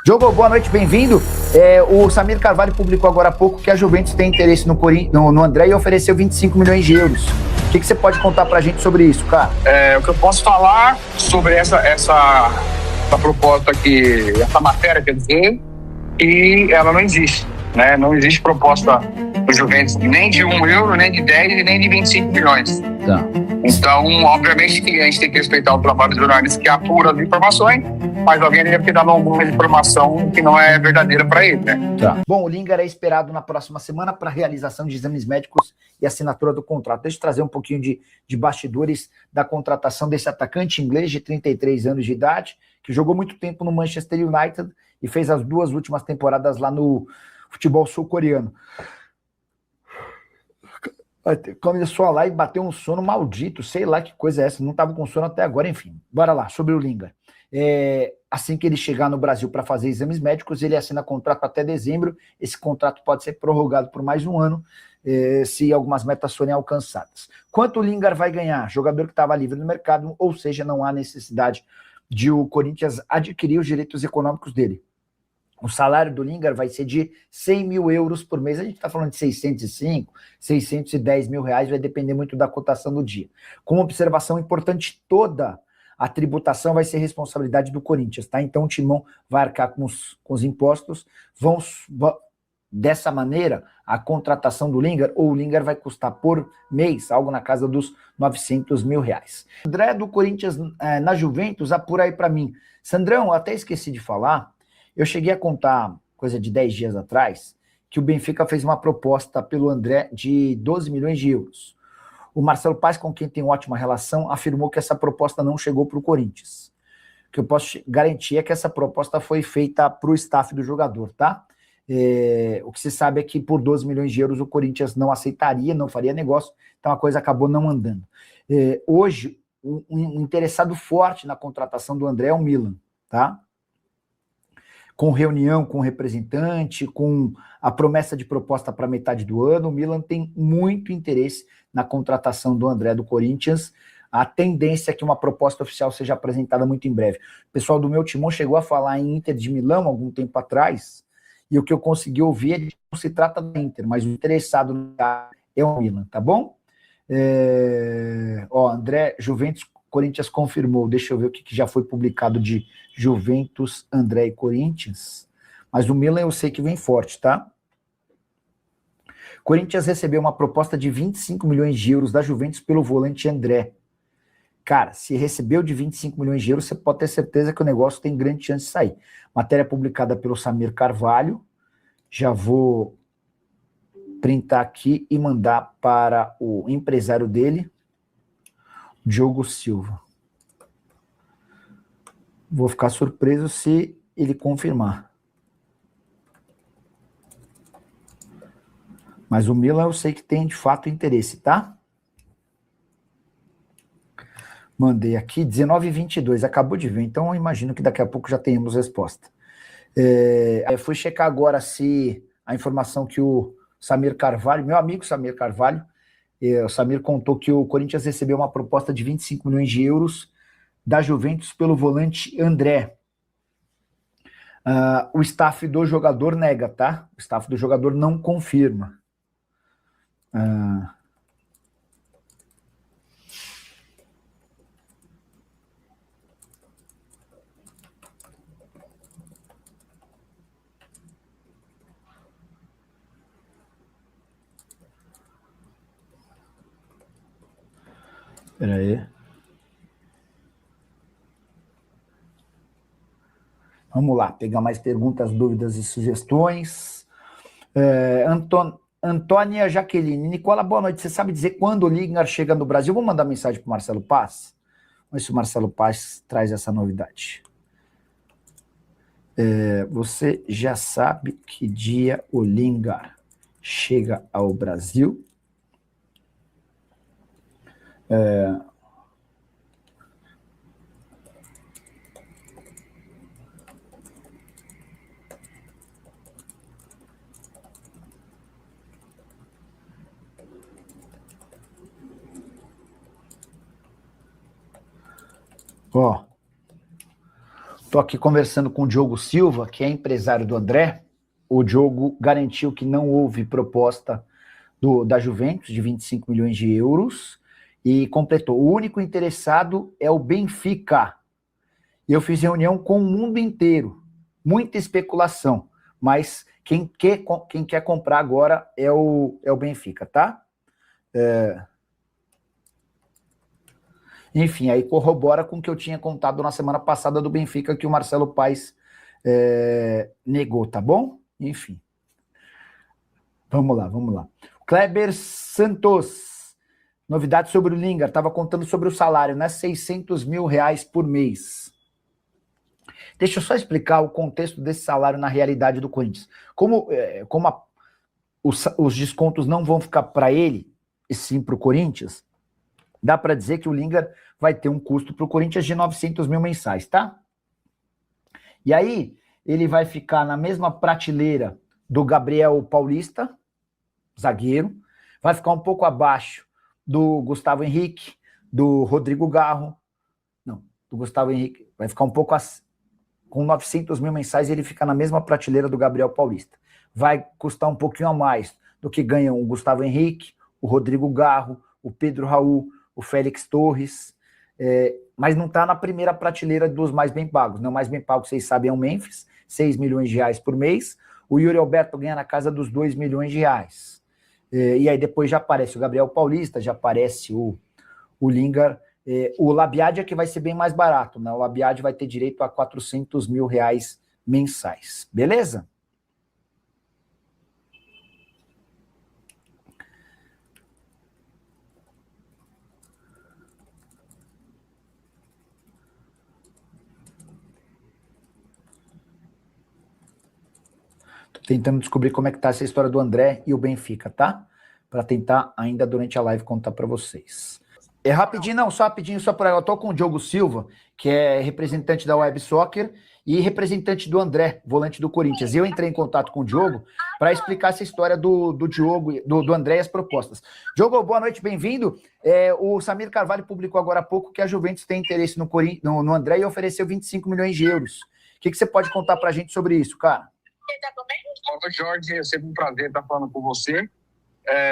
Diogo, boa noite, bem-vindo. O Samir Carvalho publicou agora há pouco que a Juventus tem interesse no André e ofereceu 25 milhões de euros. O que você pode contar pra gente sobre isso, cara? O que eu posso falar sobre essa proposta aqui, essa matéria, quer dizer, que ela não existe, né? Não existe proposta do Juventus nem de 1 euro, nem de 10 e nem de 25 milhões. Tá. Então, obviamente que a gente tem que respeitar o trabalho dos jornalistas que apura as informações, mas alguém deve ter dado alguma informação que não é verdadeira para ele, né? Tá. Bom, o Lingard é esperado na próxima semana para realização de exames médicos e assinatura do contrato. Deixa eu trazer um pouquinho de bastidores da contratação desse atacante inglês de 33 anos de idade, que jogou muito tempo no Manchester United e fez as 2 últimas temporadas lá no futebol sul-coreano. Começou lá e bateu um sono maldito, sei lá que coisa é essa, não estava com sono até agora, enfim. Bora lá, sobre o Lingard. Assim que ele chegar no Brasil para fazer exames médicos, ele assina contrato até dezembro. Esse contrato pode ser prorrogado por mais um ano, se algumas metas forem alcançadas. Quanto o Lingard vai ganhar? Jogador que estava livre no mercado, ou seja, não há necessidade de o Corinthians adquirir os direitos econômicos dele. O salário do Lingard vai ser de 100 mil euros por mês. A gente está falando de 605, 610 mil reais, vai depender muito da cotação do dia. Com uma observação importante, toda a tributação vai ser responsabilidade do Corinthians, tá? Então o Timão vai arcar com os impostos. Dessa maneira, a contratação do Lingard, ou o Lingard vai custar por mês algo na casa dos 900 mil reais. André do Corinthians na Juventus, apura aí para mim. Sandrão, eu até esqueci de falar, eu cheguei a contar, coisa de 10 dias atrás, que o Benfica fez uma proposta pelo André de 12 milhões de euros. O Marcelo Paes, com quem tem ótima relação, afirmou que essa proposta não chegou para o Corinthians. O que eu posso garantir é que essa proposta foi feita para o staff do jogador, tá? O que se sabe é que por 12 milhões de euros o Corinthians não aceitaria, não faria negócio, então a coisa acabou não andando. Hoje, um interessado forte na contratação do André é o Milan, tá? Com reunião com o representante, com a promessa de proposta para metade do ano, o Milan tem muito interesse na contratação do André do Corinthians. A tendência é que uma proposta oficial seja apresentada muito em breve. O pessoal do meu timão chegou a falar em Inter de Milão algum tempo atrás, e o que eu consegui ouvir é que não se trata da Inter, mas o interessado no é o Milan, tá bom? André, Juventus, Corinthians confirmou. Deixa eu ver o que já foi publicado de Juventus, André e Corinthians. Mas o Milan eu sei que vem forte, tá? Corinthians recebeu uma proposta de 25 milhões de euros da Juventus pelo volante André. Cara, se recebeu de 25 milhões de euros, você pode ter certeza que o negócio tem grande chance de sair. Matéria publicada pelo Samir Carvalho. Já vou printar aqui e mandar para o empresário dele, Diogo Silva. Vou ficar surpreso se ele confirmar. Mas o Milan eu sei que tem de fato interesse, tá? Mandei aqui, 19h22, acabou de ver, então eu imagino que daqui a pouco já tenhamos resposta. Fui checar agora se a informação que o Samir Carvalho, meu amigo Samir Carvalho, o Samir contou que o Corinthians recebeu uma proposta de 25 milhões de euros da Juventus pelo volante André. O staff do jogador nega, tá? O staff do jogador não confirma. Espera aí. Vamos lá, pegar mais perguntas, dúvidas e sugestões. Antônia Jaqueline. Nicola, boa noite. Você sabe dizer quando o Lingard chega no Brasil? Vou mandar mensagem para o Marcelo Paes. Vamos ver se o Marcelo Paes traz essa novidade. Você já sabe que dia o Lingard chega ao Brasil? Estou aqui conversando com o Diogo Silva, que é empresário do André. O Diogo garantiu que não houve proposta da Juventus de 25 milhões de euros e completou. O único interessado é o Benfica. Eu fiz reunião com o mundo inteiro. Muita especulação, mas quem quer comprar agora é o Benfica, tá? Enfim, aí corrobora com o que eu tinha contado na semana passada do Benfica, que o Marcelo Paes negou, tá bom? Enfim. Vamos lá. Kleber Santos. Novidade sobre o Lingard. Estava contando sobre o salário, né? 600 mil reais por mês. Deixa eu só explicar o contexto desse salário na realidade do Corinthians. Como os descontos não vão ficar para ele, e sim para o Corinthians, dá para dizer que o Lingard vai ter um custo para o Corinthians de 900 mil mensais, tá? E aí, ele vai ficar na mesma prateleira do Gabriel Paulista, zagueiro, vai ficar um pouco abaixo do Gustavo Henrique, do Rodrigo Garro, não, do Gustavo Henrique, vai ficar um pouco com 900 mil mensais, ele fica na mesma prateleira do Gabriel Paulista. Vai custar um pouquinho a mais do que ganham o Gustavo Henrique, o Rodrigo Garro, o Pedro Raul, o Félix Torres, mas não está na primeira prateleira dos mais bem pagos. O mais bem pago, vocês sabem, é o Memphis, 6 milhões de reais por mês. O Yuri Alberto ganha na casa dos 2 milhões de reais. E aí depois já aparece o Gabriel Paulista, já aparece o Lingard. O Labiad é que vai ser bem mais barato, né? O Labiad vai ter direito a 400 mil reais mensais. Beleza? Tô tentando descobrir como é que tá essa história do André e o Benfica, tá? Para tentar ainda durante a live contar para vocês. Só rapidinho, só por aí. Eu tô com o Diogo Silva, que é representante da Web Soccer e representante do André, volante do Corinthians. Eu entrei em contato com o Diogo para explicar essa história do Diogo, do André e as propostas. Diogo, boa noite, bem-vindo. O Samir Carvalho publicou agora há pouco que a Juventus tem interesse no André e ofereceu 25 milhões de euros. O que você pode contar para a gente sobre isso, cara? Boa noite, Jorge. É sempre um prazer estar falando com você.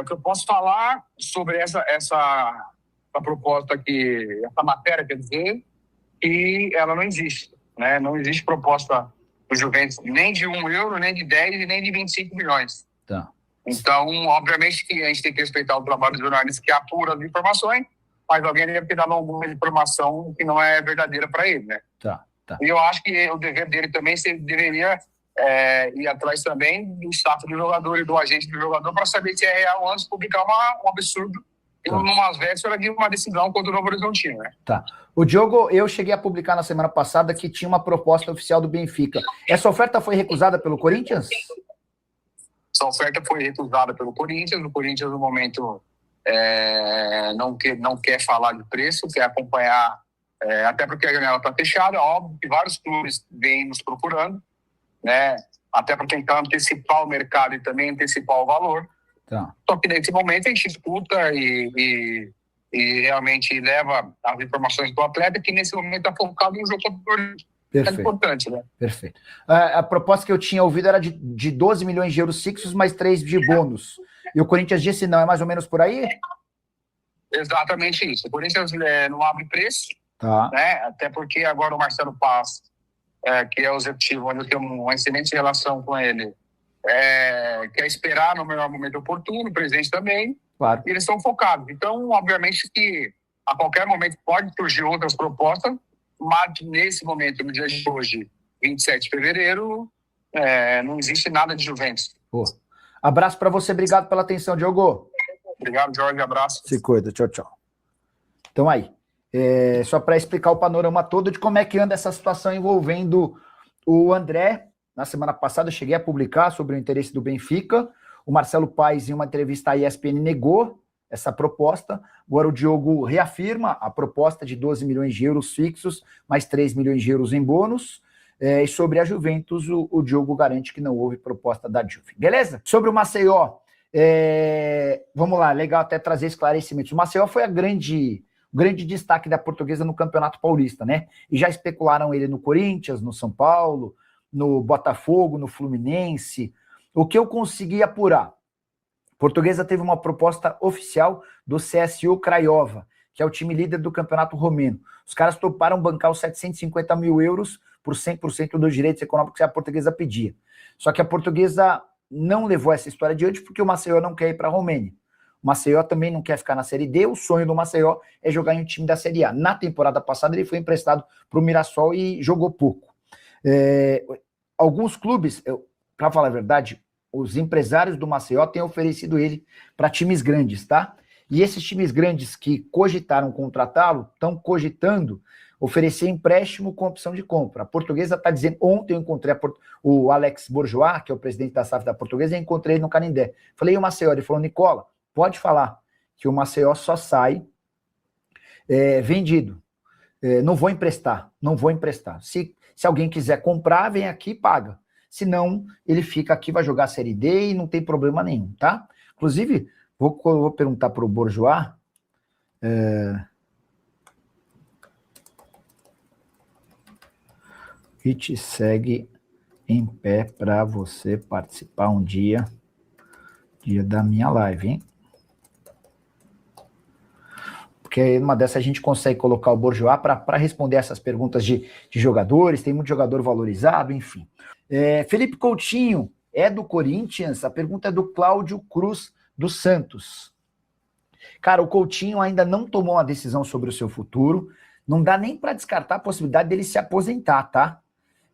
O que eu posso falar sobre essa proposta aqui, essa matéria, quer dizer, que ela não existe, né? Não existe proposta do Juventus nem de 1 euro, nem de 10 e nem de 25 milhões. Tá. Então, obviamente que a gente tem que respeitar o trabalho dos jornalistas que apura as informações, mas alguém deve ter dado alguma informação que não é verdadeira para ele, né? Tá. E eu acho que o dever dele também deveria ir atrás também do staff do jogador e do agente do jogador para saber se é real antes de publicar um absurdo numa véspera de uma decisão contra o Novo Horizontino, né? Tá. O Diogo, eu cheguei a publicar na semana passada que tinha uma proposta oficial do Benfica. Essa oferta foi recusada pelo Corinthians? Essa oferta foi recusada pelo Corinthians. O Corinthians, no momento, não quer falar de preço, quer acompanhar, até porque a janela está fechada. Óbvio que vários clubes vêm nos procurando, né? Até para tentar antecipar o mercado e também antecipar o valor. Tá. Só que nesse momento a gente escuta e realmente leva as informações do atleta, que nesse momento está focado no jogo contra o Corinthians. É importante, né? Perfeito. A proposta que eu tinha ouvido era de 12 milhões de euros fixos, mais 3 de bônus. E o Corinthians disse não, é mais ou menos por aí? Exatamente isso. O Corinthians não abre preço, tá, né? Até porque agora o Marcelo Paes, que é o executivo, onde eu tenho uma excelente relação com ele, quer esperar no melhor momento oportuno, o presidente também, claro. E eles estão focados. Então, obviamente que a qualquer momento pode surgir outras propostas, mas nesse momento, no dia de hoje, 27 de fevereiro, não existe nada de Juventus. Pô. Abraço para você, obrigado pela atenção, Diogo. Obrigado, Jorge, abraço. Se cuida, tchau, tchau. Então aí, só para explicar o panorama todo de como é que anda essa situação envolvendo o André. Na semana passada eu cheguei a publicar sobre o interesse do Benfica. O Marcelo Paes, em uma entrevista à ESPN, negou essa proposta. Agora o Diogo reafirma a proposta de 12 milhões de euros fixos, mais 3 milhões de euros em bônus. E sobre a Juventus, o Diogo garante que não houve proposta da Juve. Beleza? Sobre o Maceió, vamos lá, legal até trazer esclarecimentos. O Maceió foi grande destaque da Portuguesa no Campeonato Paulista, né? E já especularam ele no Corinthians, no São Paulo, no Botafogo, no Fluminense. O que eu consegui apurar? Portuguesa teve uma proposta oficial do CSU Craiova, que é o time líder do Campeonato Romeno. Os caras toparam bancar os 750 mil euros por 100% dos direitos econômicos que a Portuguesa pedia. Só que a Portuguesa não levou essa história adiante porque o Maceió não quer ir para a Romênia. O Maceió também não quer ficar na Série D, o sonho do Maceió é jogar em um time da Série A. Na temporada passada ele foi emprestado para o Mirassol e jogou pouco. Alguns clubes, para falar a verdade, os empresários do Maceió têm oferecido ele para times grandes, tá? E esses times grandes que cogitaram contratá-lo, estão cogitando oferecer empréstimo com opção de compra. A Portuguesa está dizendo, ontem eu encontrei o Alex Bourgeois, que é o presidente da SAF da Portuguesa, e encontrei ele no Canindé. Falei, e o Maceió? Ele falou, Nicola, pode falar que o Maceió só sai vendido. Não vou emprestar. Se alguém quiser comprar, vem aqui e paga. Senão, ele fica aqui, vai jogar a Série D e não tem problema nenhum, tá? Inclusive, vou perguntar para o Bourgeois. E te segue em pé para você participar um dia da minha live, hein? Porque numa dessas a gente consegue colocar o Bourgeois para responder essas perguntas de jogadores, tem muito jogador valorizado, enfim. Felipe Coutinho é do Corinthians? A pergunta é do Cláudio Cruz dos Santos. Cara, o Coutinho ainda não tomou uma decisão sobre o seu futuro, não dá nem para descartar a possibilidade dele se aposentar, tá?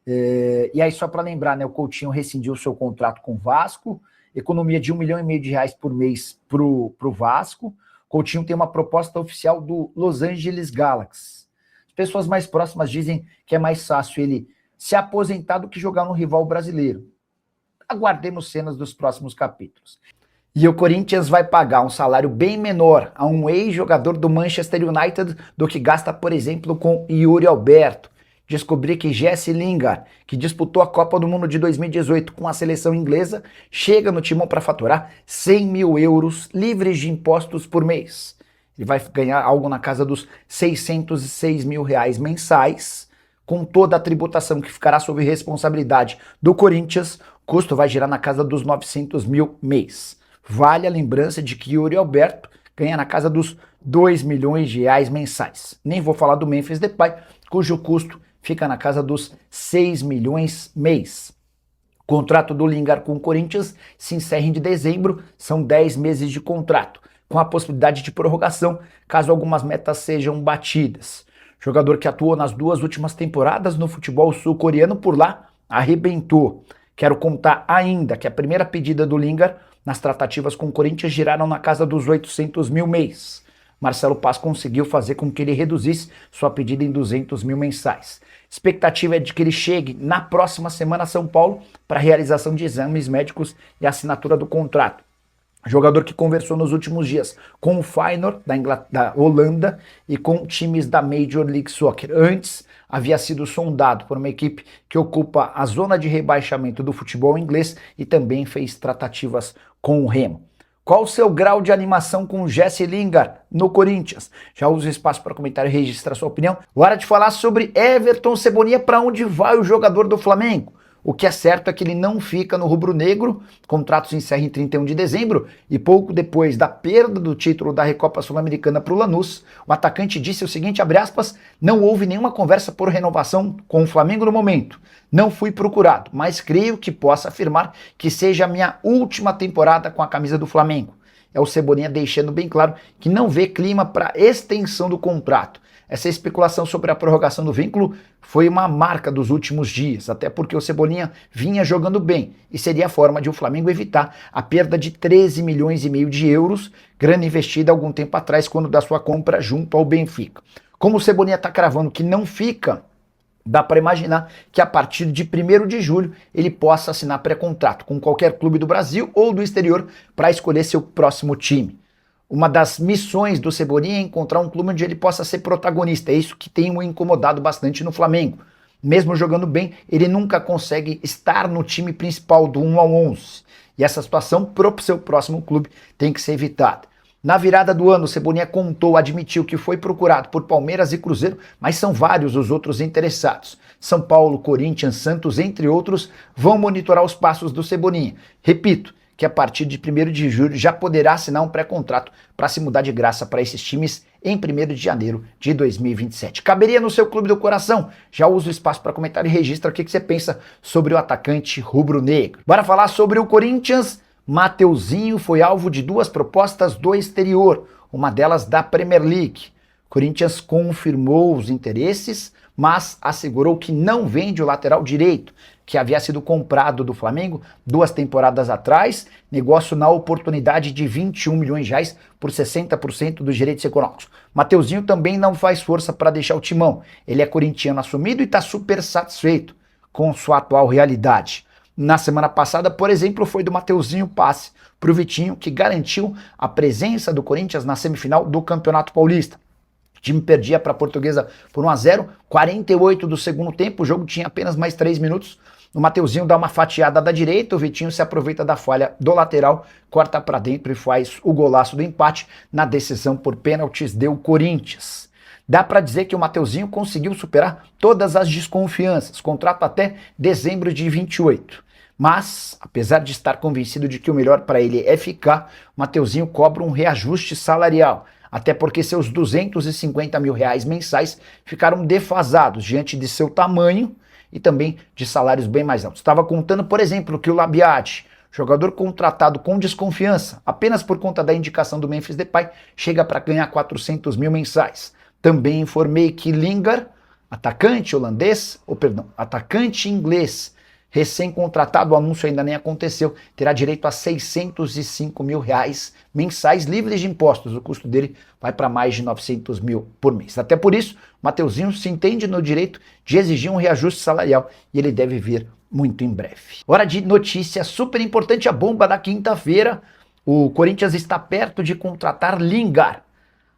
E aí, só para lembrar, né, o Coutinho rescindiu o seu contrato com o Vasco, economia de R$1,5 milhão por mês para o Vasco. Coutinho tem uma proposta oficial do Los Angeles Galaxy. As pessoas mais próximas dizem que é mais fácil ele se aposentar do que jogar no rival brasileiro. Aguardemos cenas dos próximos capítulos. E o Corinthians vai pagar um salário bem menor a um ex-jogador do Manchester United do que gasta, por exemplo, com Yuri Alberto. Descobri que Jesse Lingard, que disputou a Copa do Mundo de 2018 com a seleção inglesa, chega no Timão para faturar 100 mil euros livres de impostos por mês. Ele vai ganhar algo na casa dos 606 mil reais mensais, com toda a tributação que ficará sob responsabilidade do Corinthians, o custo vai girar na casa dos 900 mil mês. Vale a lembrança de que Yuri Alberto ganha na casa dos 2 milhões de reais mensais. Nem vou falar do Memphis Depay, cujo custo fica na casa dos 6 milhões mês. O contrato do Lingard com o Corinthians se encerra em dezembro, são 10 meses de contrato, com a possibilidade de prorrogação, caso algumas metas sejam batidas. Jogador que atuou nas 2 últimas temporadas no futebol sul-coreano, por lá arrebentou. Quero contar ainda que a primeira pedida do Lingard nas tratativas com o Corinthians giraram na casa dos 800 mil mês. Marcelo Paz conseguiu fazer com que ele reduzisse sua pedida em 200 mil mensais. Expectativa é de que ele chegue na próxima semana a São Paulo para realização de exames médicos e assinatura do contrato. Jogador que conversou nos últimos dias com o Feyenoord da Holanda e com times da Major League Soccer. Antes, havia sido sondado por uma equipe que ocupa a zona de rebaixamento do futebol inglês e também fez tratativas com o Remo. Qual o seu grau de animação com o Jesse Lingard no Corinthians? Já usa o espaço para comentário e registrar sua opinião. Hora de falar sobre Everton Cebolinha, para onde vai o jogador do Flamengo? O que é certo é que ele não fica no rubro-negro, o contrato se encerra em 31 de dezembro, e pouco depois da perda do título da Recopa Sul-Americana para o Lanús, o atacante disse o seguinte, abre aspas, não houve nenhuma conversa por renovação com o Flamengo no momento. Não fui procurado, mas creio que possa afirmar que seja a minha última temporada com a camisa do Flamengo. É o Cebolinha deixando bem claro que não vê clima para extensão do contrato. Essa especulação sobre a prorrogação do vínculo foi uma marca dos últimos dias, até porque o Cebolinha vinha jogando bem e seria a forma de o Flamengo evitar a perda de 13 milhões e meio de euros, grana investida algum tempo atrás quando da sua compra junto ao Benfica. Como o Cebolinha está cravando que não fica, dá para imaginar que a partir de 1º de julho ele possa assinar pré-contrato com qualquer clube do Brasil ou do exterior para escolher seu próximo time. Uma das missões do Cebolinha é encontrar um clube onde ele possa ser protagonista. É isso que tem o incomodado bastante no Flamengo. Mesmo jogando bem, ele nunca consegue estar no time principal do 1 ao 11. E essa situação, para o seu próximo clube, tem que ser evitada. Na virada do ano, Cebolinha admitiu que foi procurado por Palmeiras e Cruzeiro, mas são vários os outros interessados. São Paulo, Corinthians, Santos, entre outros, vão monitorar os passos do Cebolinha. Repito, que a partir de 1º de julho já poderá assinar um pré-contrato para se mudar de graça para esses times em 1º de janeiro de 2027. Caberia no seu clube do coração? Já usa o espaço para comentar e registra o que você pensa sobre o atacante rubro-negro. Bora falar sobre o Corinthians? Mateuzinho foi alvo de 2 propostas do exterior, uma delas da Premier League. Corinthians confirmou os interesses, mas assegurou que não vende o lateral direito, que havia sido comprado do Flamengo 2 temporadas atrás, negócio na oportunidade de 21 milhões de reais por 60% dos direitos econômicos. Mateuzinho também não faz força para deixar o timão. Ele é corintiano assumido e está super satisfeito com sua atual realidade. Na semana passada, por exemplo, foi do Mateuzinho passe para o Vitinho, que garantiu a presença do Corinthians na semifinal do Campeonato Paulista. O time perdia para a Portuguesa por 1-0, 48 do segundo tempo, o jogo tinha apenas mais 3 minutos. O Mateuzinho dá uma fatiada da direita, o Vitinho se aproveita da falha do lateral, corta para dentro e faz o golaço do empate. Na decisão por pênaltis deu o Corinthians. Dá para dizer que o Mateuzinho conseguiu superar todas as desconfianças, contrato até dezembro de 28. Mas, apesar de estar convencido de que o melhor para ele é ficar, o Mateuzinho cobra um reajuste salarial, até porque seus 250 mil reais mensais ficaram defasados diante de seu tamanho e também de salários bem mais altos. Estava contando, por exemplo, que o Labiat, jogador contratado com desconfiança, apenas por conta da indicação do Memphis Depay, chega para ganhar 400 mil mensais. Também informei que Lingard, atacante inglês, recém-contratado, o anúncio ainda nem aconteceu, terá direito a 605 mil reais mensais livres de impostos. O custo dele vai para mais de 900 mil por mês. Até por isso, Mateuzinho se entende no direito de exigir um reajuste salarial e ele deve vir muito em breve. Hora de notícia super importante, a bomba da quinta-feira. O Corinthians está perto de contratar Lingard,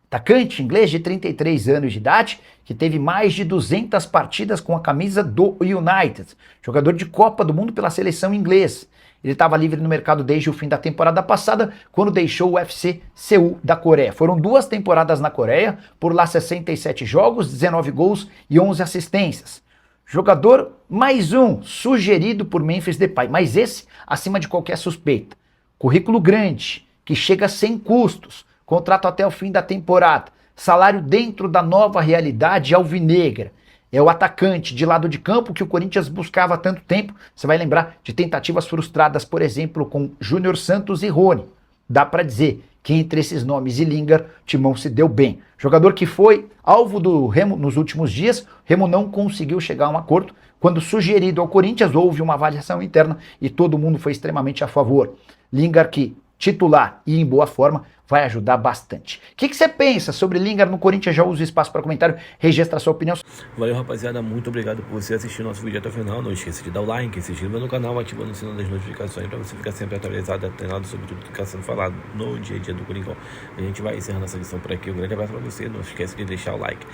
atacante inglês de 33 anos de idade, que teve mais de 200 partidas com a camisa do United, jogador de Copa do Mundo pela seleção inglesa. Ele estava livre no mercado desde o fim da temporada passada, quando deixou o FC Seul da Coreia. Foram 2 temporadas na Coreia, por lá 67 jogos, 19 gols e 11 assistências. Jogador mais um, sugerido por Memphis Depay, mas esse acima de qualquer suspeita. Currículo grande, que chega sem custos, contrato até o fim da temporada, salário dentro da nova realidade alvinegra. É o atacante de lado de campo que o Corinthians buscava há tanto tempo. Você vai lembrar de tentativas frustradas, por exemplo, com Júnior Santos e Rony. Dá para dizer que entre esses nomes e Lingard, Timão se deu bem. Jogador que foi alvo do Remo nos últimos dias, Remo não conseguiu chegar a um acordo. Quando sugerido ao Corinthians, houve uma avaliação interna e todo mundo foi extremamente a favor. Lingard, que titular e em boa forma, vai ajudar bastante. O que você pensa sobre Lingard no Corinthians? Já usa o espaço para comentário, registra a sua opinião. Valeu, rapaziada, muito obrigado por você assistir nosso vídeo até o final. Não esqueça de dar o like, se inscreva no canal, ativando o sino das notificações para você ficar sempre atualizado, atenado sobre tudo que está sendo falado no dia a dia do Coringão. A gente vai encerrando essa lição por aqui. Um grande abraço para você, não esqueça de deixar o like.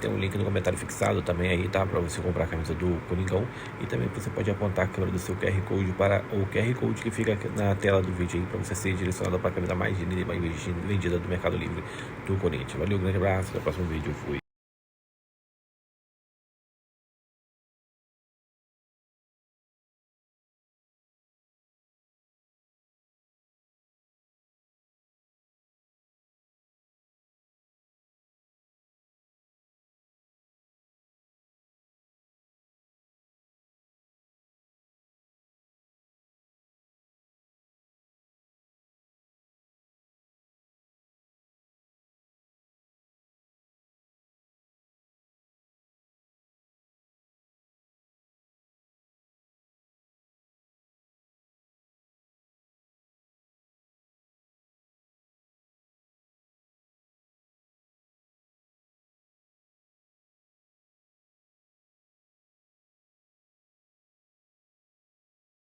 Tem um link no comentário fixado também aí, tá? Para você comprar a camisa do Coringão. E também você pode apontar a câmera do seu QR Code para o QR Code que fica na tela do vídeo aí, para você ser direcionado para a camisa mais vendida do Mercado Livre do Corinthians. Valeu, grande abraço, até o próximo vídeo, fui.